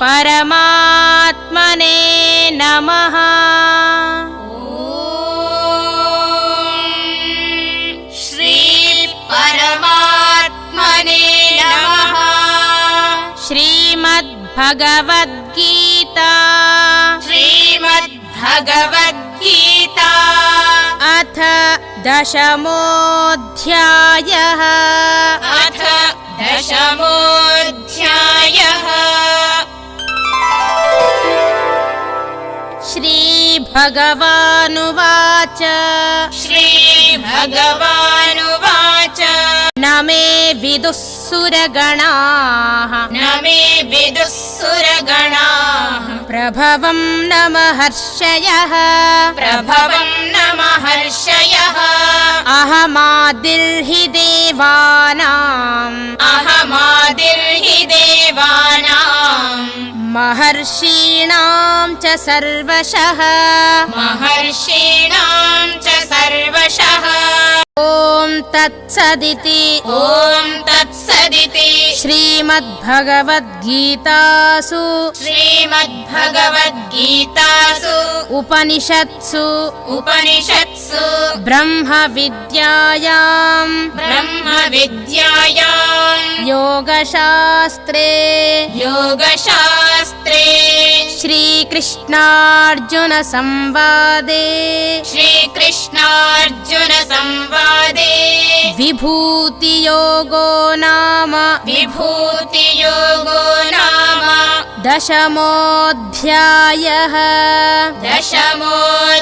परमात्मने नमः। श्री परमात्मने नमः। श्रीमद्भगवद्गीता श्रीमद्भगवद्गीता अथ दशमोऽध्यायः। अथ दशमोऽध्यायः। श्रीभगवानुवाच श्रीभगवानुवाच न मे विदुः सुरगणाः न मे विदुः सुरगणाः प्रभवं न महर्षयः प्रभवं न महर्षयः अहमादिर्हि देवानाम् अहमादिर्हि देवानाम् महर्षीणां च सर्वशः महर्षीणां च सर्वशः। ॐ तत्सदिति ॐ तत्सदिति श्रीमद्भगवद्गीतासु श्रीमद्भगवद्गीतासु उपनिषत्सु उपनिषत्सु ब्रह्मविद्यायां ब्रह्मविद्यायां योगशास्त्रे योगशास्त्रे श्रीकृष्णार्जुनसंवादे श्रीकृष्णार्जुनसंवादे विभूतियोगो नाम विभूतियोगो नाम दशमोऽध्यायः। दशमोऽध्यायः।